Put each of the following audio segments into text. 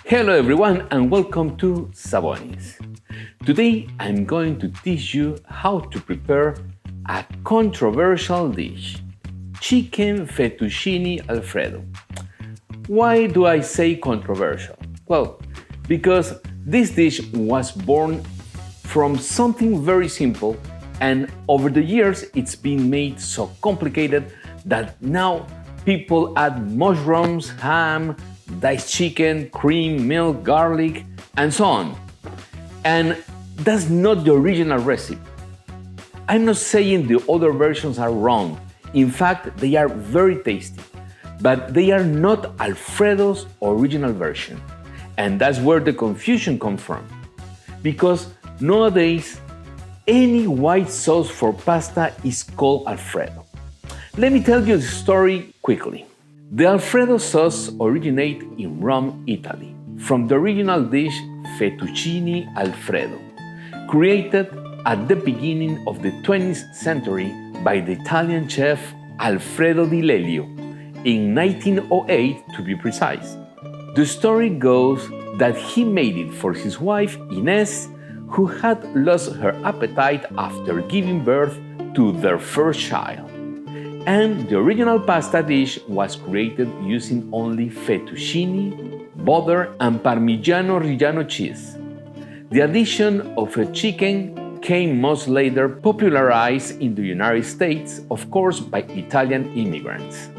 Hello everyone and welcome to Sabonis. Today I'm going to teach you how to prepare a controversial dish, chicken fettuccine alfredo. Why do I say controversial? Well, because this dish was born from something very simple, and over the years it's been made so complicated that now people add mushrooms, ham, diced chicken, cream, milk, garlic, and so on. And that's not the original recipe. I'm not saying the other versions are wrong. In fact, they are very tasty, but they are not Alfredo's original version. And that's where the confusion comes from. Because nowadays, any white sauce for pasta is called Alfredo. Let me tell you the story quickly. The Alfredo sauce originates in Rome, Italy, from the original dish fettuccine alfredo, created at the beginning of the 20th century by the Italian chef Alfredo Di Lelio, in 1908 to be precise. The story goes that he made it for his wife Ines, who had lost her appetite after giving birth to their first child. And the original pasta dish was created using only fettuccine, butter, and Parmigiano Reggiano cheese. The addition of a chicken came much later, popularized in the United States, of course, by Italian immigrants.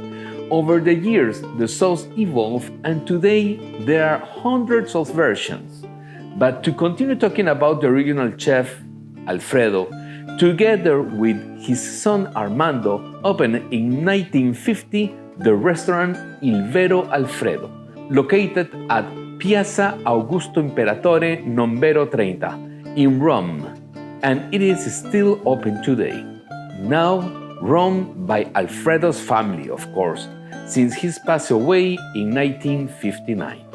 Over the years, the sauce evolved, and today there are hundreds of versions. But to continue talking about the original chef, Alfredo, together with his son Armando, opened in 1950 the restaurant Il Vero Alfredo, located at Piazza Augusto Imperatore Numero 30 in Rome, and it is still open today. Now run by Alfredo's family, of course, since he's passed away in 1959.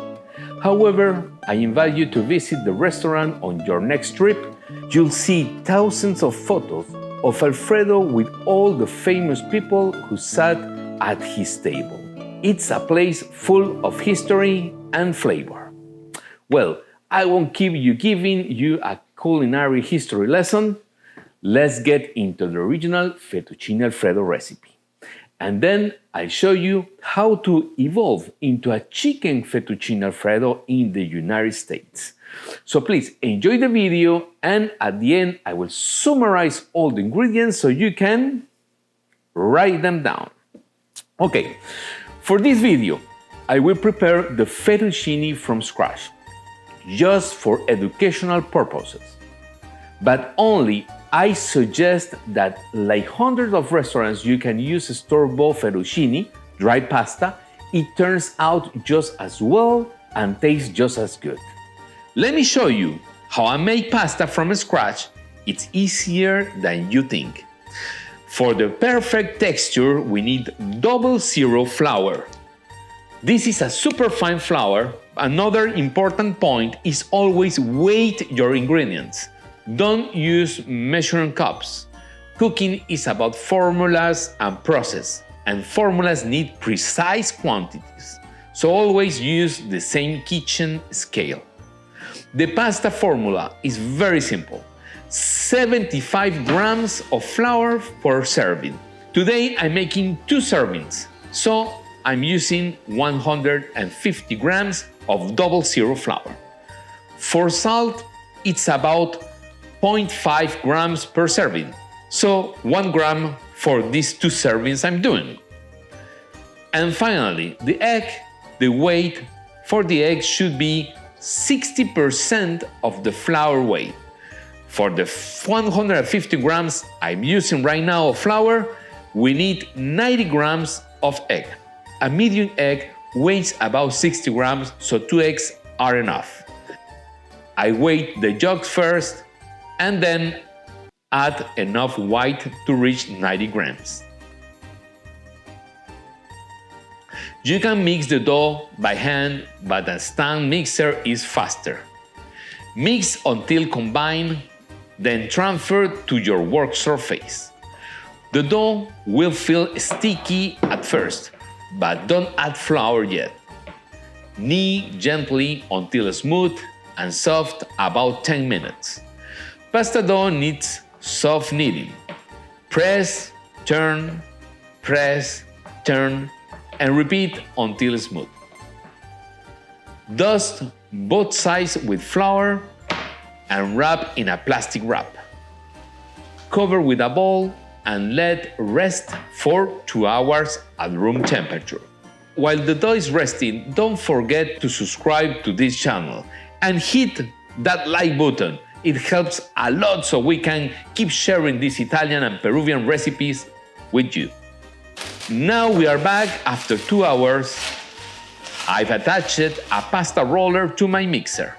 However, I invite you to visit the restaurant on your next trip. You'll see thousands of photos of Alfredo with all the famous people who sat at his table. It's a place full of history and flavor. Well, I won't keep you giving you a culinary history lesson. Let's get into the original fettuccine alfredo recipe. And then I'll show you how to evolve into a chicken fettuccine alfredo in the United States. So please enjoy the video, and at the end I will summarize all the ingredients so you can write them down. Okay, for this video I will prepare the fettuccine from scratch, just for educational purposes. But only I suggest that, like hundreds of restaurants, you can use store-bought fettuccine, dry pasta. It turns out just as well and tastes just as good. Let me show you how I make pasta from scratch. It's easier than you think. For the perfect texture, we need 00 flour. This is a super fine flour. Another important point is always weigh your ingredients. Don't use measuring cups. Cooking is about formulas and process, and formulas need precise quantities. So always use the same kitchen scale. The pasta formula is very simple. 75 grams of flour per serving. Today I'm making 2 servings, so I'm using 150 grams of 00 flour. For salt, it's about 0.5 grams per serving, so 1 gram for these 2 servings I'm doing. And finally, the egg. The weight for the egg should be 60% of the flour weight. For the 150 grams I'm using right now of flour, we need 90 grams of egg. A medium egg weighs about 60 grams, so 2 eggs are enough. I weigh the yolks first, and then add enough white to reach 90 grams. You can mix the dough by hand, but a stand mixer is faster. Mix until combined, then transfer to your work surface. The dough will feel sticky at first, but don't add flour yet. Knead gently until smooth and soft, about 10 minutes. Pasta dough needs soft kneading. Press, turn, and repeat until smooth. Dust both sides with flour and wrap in a plastic wrap. Cover with a bowl and let rest for 2 hours at room temperature. While the dough is resting, don't forget to subscribe to this channel and hit that like button. It helps a lot so we can keep sharing these Italian and Peruvian recipes with you. Now we are back after 2 hours. I've attached a pasta roller to my mixer.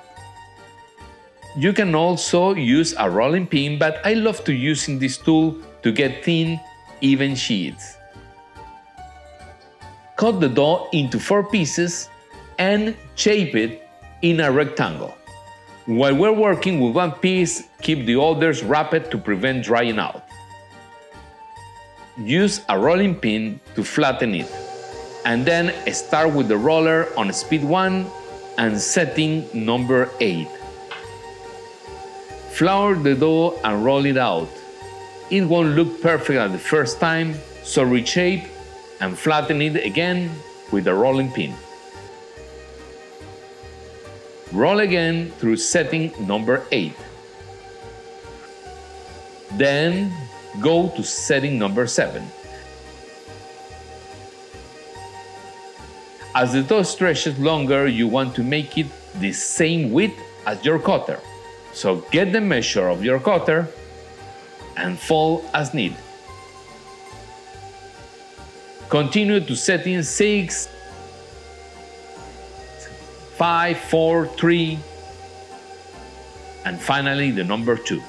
You can also use a rolling pin, but I love to using this tool to get thin, even sheets. Cut the dough into 4 pieces and shape it in a rectangle. While we're working with one piece, keep the others wrapped to prevent drying out. Use a rolling pin to flatten it, and then start with the roller on speed 1 and setting number 8. Flour the dough and roll it out. It won't look perfect at the first time, so reshape and flatten it again with the rolling pin. Roll again through setting number 8. Then go to setting number 7. As the dough stretches longer, you want to make it the same width as your cutter. So get the measure of your cutter and fold as needed. Continue to setting 6, 5, 4, 3, and finally the number 2.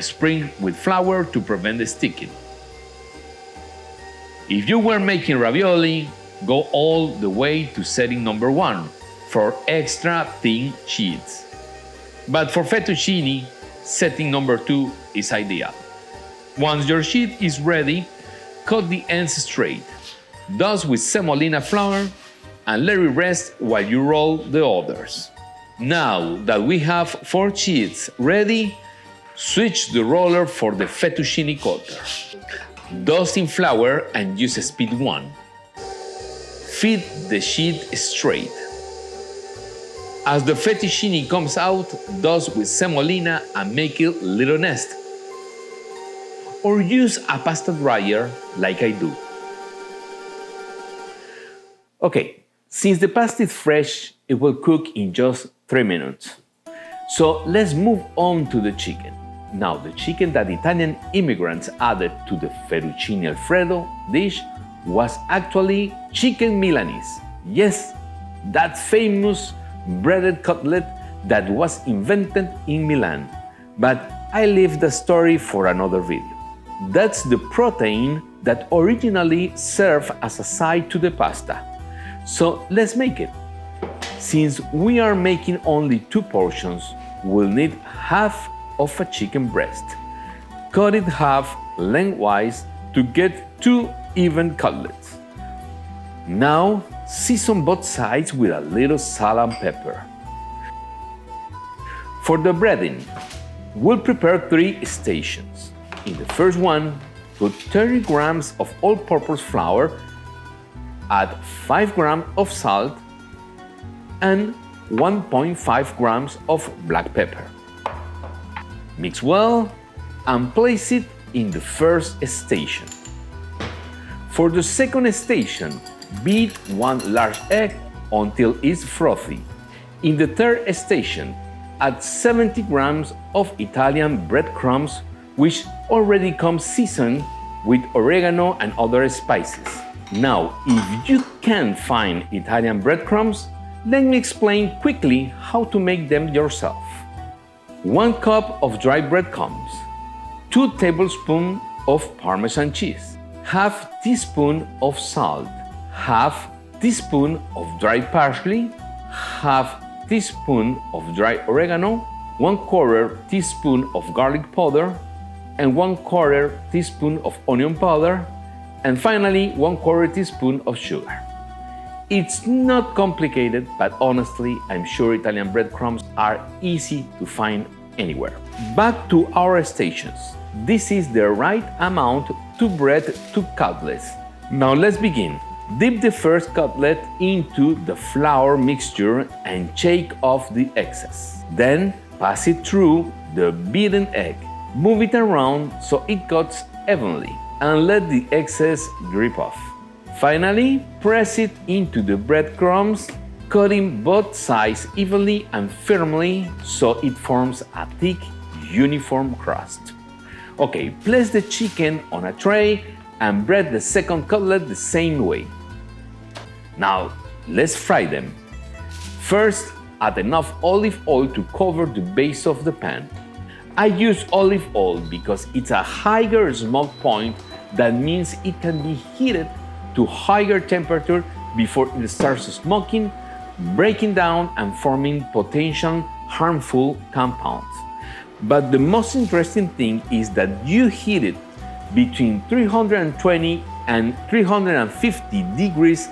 Sprinkle with flour to prevent the sticking. If you were making ravioli, go all the way to setting number 1 for extra thin sheets. But for fettuccine, setting number 2 is ideal. Once your sheet is ready, cut the ends straight. Dust with semolina flour and let it rest while you roll the others. Now that we have 4 sheets ready, switch the roller for the fettuccine cutter. Dust in flour and use speed 1. Feed the sheet straight. As the fettuccine comes out, dust with semolina and make it little nest. Or use a pasta dryer like I do. Okay, since the pasta is fresh, it will cook in just 3 minutes. So let's move on to the chicken. Now, the chicken that Italian immigrants added to the fettuccine Alfredo dish was actually chicken Milanese. Yes, that famous breaded cutlet that was invented in Milan. But I leave the story for another video. That's the protein that originally served as a side to the pasta. So let's make it. Since we are making only 2 portions, we'll need half of a chicken breast. Cut it half lengthwise to get 2 even cutlets. Now, season both sides with a little salt and pepper. For the breading, we'll prepare 3 stations. In the first one, put 30 grams of all-purpose flour, add 5 grams of salt, and 1.5 grams of black pepper. Mix well and place it in the first station. For the second station, beat 1 large egg until it's frothy. In the third station, add 70 grams of Italian breadcrumbs, which already come seasoned with oregano and other spices. Now, if you can't find Italian breadcrumbs, let me explain quickly how to make them yourself. 1 cup of dry breadcrumbs, 2 tablespoons of Parmesan cheese, half teaspoon of salt, half teaspoon of dried parsley, half teaspoon of dry oregano, 1/4 teaspoon of garlic powder, and 1/4 teaspoon of onion powder, and finally 1/4 teaspoon of sugar. It's not complicated, but honestly, I'm sure Italian breadcrumbs are easy to find anywhere. Back to our stations. This is the right amount to bread 2 cutlets. Now let's begin. Dip the first cutlet into the flour mixture and shake off the excess. Then pass it through the beaten egg. Move it around so it cuts evenly and let the excess drip off. Finally, press it into the breadcrumbs, cutting both sides evenly and firmly so it forms a thick, uniform crust. Okay, place the chicken on a tray and bread the second cutlet the same way. Now, let's fry them. First, add enough olive oil to cover the base of the pan. I use olive oil because it's a higher smoke point. That means it can be heated to higher temperature before it starts smoking, breaking down and forming potential harmful compounds. But the most interesting thing is that you heat it between 320 and 350 degrees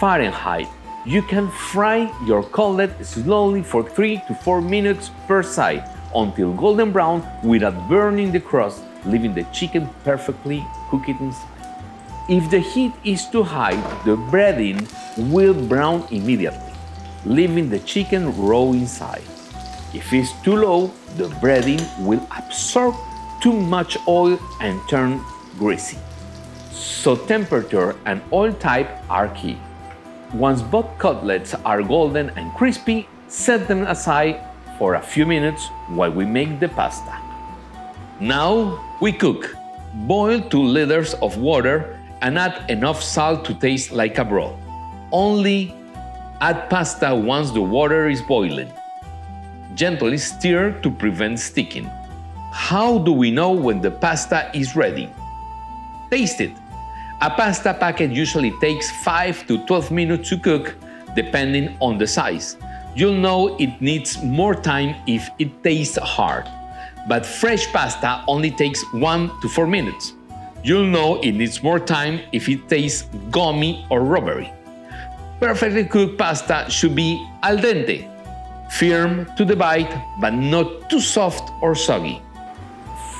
Fahrenheit. You can fry your cutlet slowly for 3 to 4 minutes per side until golden brown without burning the crust, leaving the chicken perfectly cooked inside. If the heat is too high, the breading will brown immediately, leaving the chicken raw inside. If it's too low, the breading will absorb too much oil and turn greasy. So temperature and oil type are key. Once both cutlets are golden and crispy, set them aside for a few minutes while we make the pasta. Now we cook. Boil 2 liters of water and add enough salt to taste like a broth. Only add pasta once the water is boiling. Gently stir to prevent sticking. How do we know when the pasta is ready? Taste it. A pasta packet usually takes 5 to 12 minutes to cook, depending on the size. You'll know it needs more time if it tastes hard, but fresh pasta only takes 1 to 4 minutes. You'll know it needs more time if it tastes gummy or rubbery. Perfectly cooked pasta should be al dente, firm to the bite, but not too soft or soggy.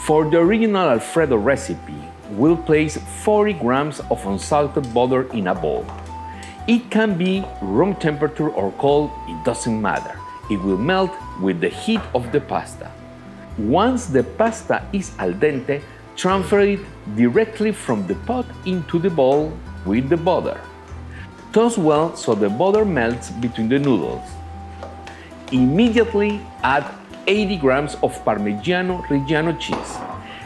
For the original Alfredo recipe, we'll place 40 grams of unsalted butter in a bowl. It can be room temperature or cold, it doesn't matter. It will melt with the heat of the pasta. Once the pasta is al dente, transfer it directly from the pot into the bowl with the butter. Toss well so the butter melts between the noodles. Immediately add 80 grams of Parmigiano Reggiano cheese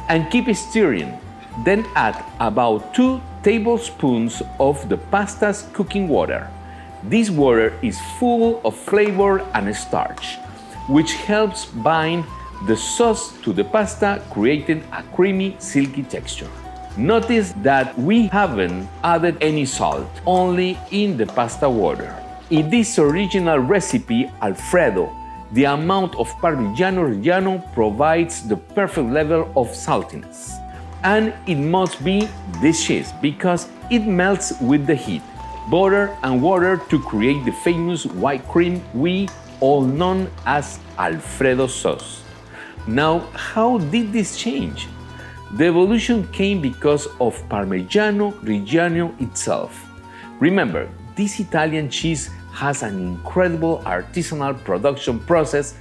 and keep stirring. Then add about 2 tablespoons of the pasta's cooking water. This water is full of flavor and starch, which helps bind the sauce to the pasta, creating a creamy, silky texture. Notice that we haven't added any salt, only in the pasta water. In this original recipe, Alfredo, the amount of Parmigiano Reggiano provides the perfect level of saltiness. And it must be this cheese because it melts with the heat, butter and water to create the famous white cream we all know as Alfredo sauce. Now, how did this change? The evolution came because of Parmigiano Reggiano itself. Remember, this Italian cheese has an incredible artisanal production process,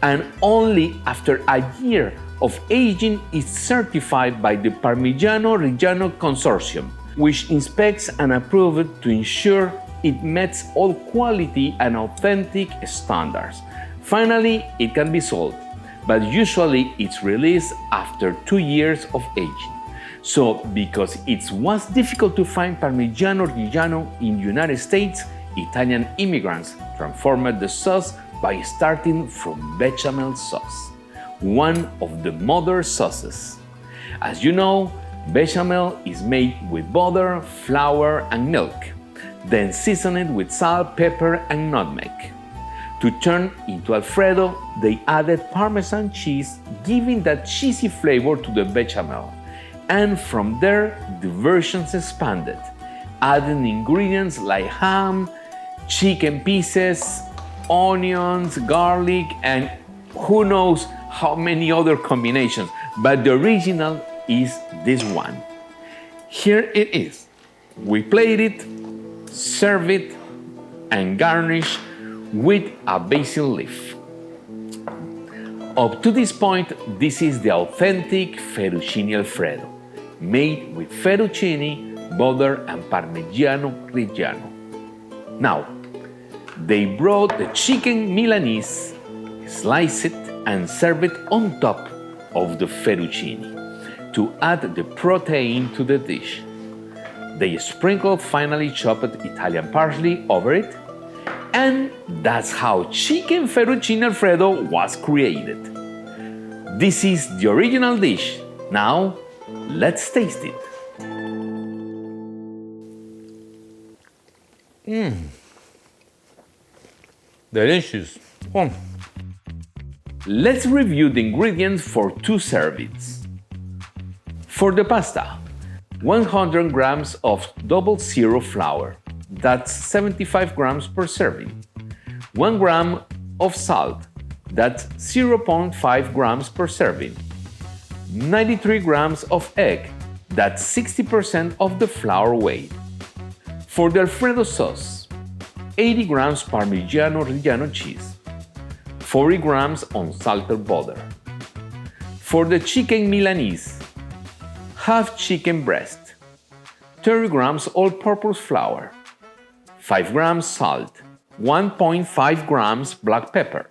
and only after a year of aging is certified by the Parmigiano Reggiano Consortium, which inspects and approves it to ensure it meets all quality and authentic standards. Finally, it can be sold, but usually it's released after 2 years of aging. So, because it was difficult to find Parmigiano Reggiano in the United States, Italian immigrants transformed the sauce by starting from bechamel sauce, one of the mother sauces. As you know, bechamel is made with butter, flour, and milk, then seasoned with salt, pepper, and nutmeg. To turn into Alfredo, they added Parmesan cheese, giving that cheesy flavor to the bechamel. And from there, the versions expanded, adding ingredients like ham, chicken pieces, onions, garlic, and who knows how many other combinations, but the original is this one. Here it is. We plate it, serve it, and garnish with a basil leaf. Up to this point, this is the authentic fettuccine Alfredo, made with fettuccine, butter, and Parmigiano Reggiano. Now, they brought the chicken Milanese, slice it, and serve it on top of the fettuccine to add the protein to the dish. They sprinkled finely chopped Italian parsley over it, and that's how chicken fettuccine Alfredo was created. This is the original dish. Now, let's taste it. Delicious. Oh. Let's review the ingredients for 2 servings. For the pasta, 100 grams of double zero flour, that's 75 grams per serving. 1 gram of salt, that's 0.5 grams per serving. 93 grams of egg, that's 60% of the flour weight. For the Alfredo sauce, 80 grams Parmigiano Reggiano cheese, 40 grams unsalted butter. For the chicken Milanese, half chicken breast, 30 grams all-purpose flour, 5 grams salt, 1.5 grams black pepper,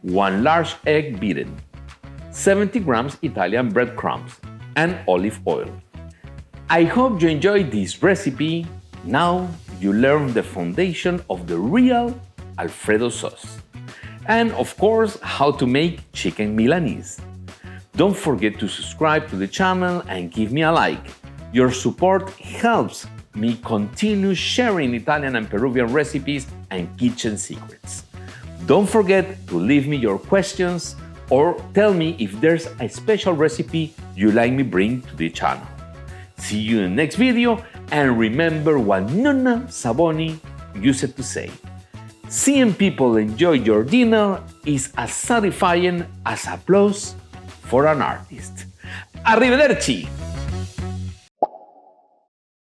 1 large egg beaten, 70 grams Italian breadcrumbs, and olive oil. I hope you enjoyed this recipe. Now you learn the foundation of the real Alfredo sauce. And of course, how to make chicken Milanese. Don't forget to subscribe to the channel and give me a like. Your support helps me continue sharing Italian and Peruvian recipes and kitchen secrets. Don't forget to leave me your questions or tell me if there's a special recipe you'd like me bring to the channel. See you in the next video, and remember what Nonna Saboni used to say: seeing people enjoy your dinner is as satisfying as applause for an artist. Arrivederci!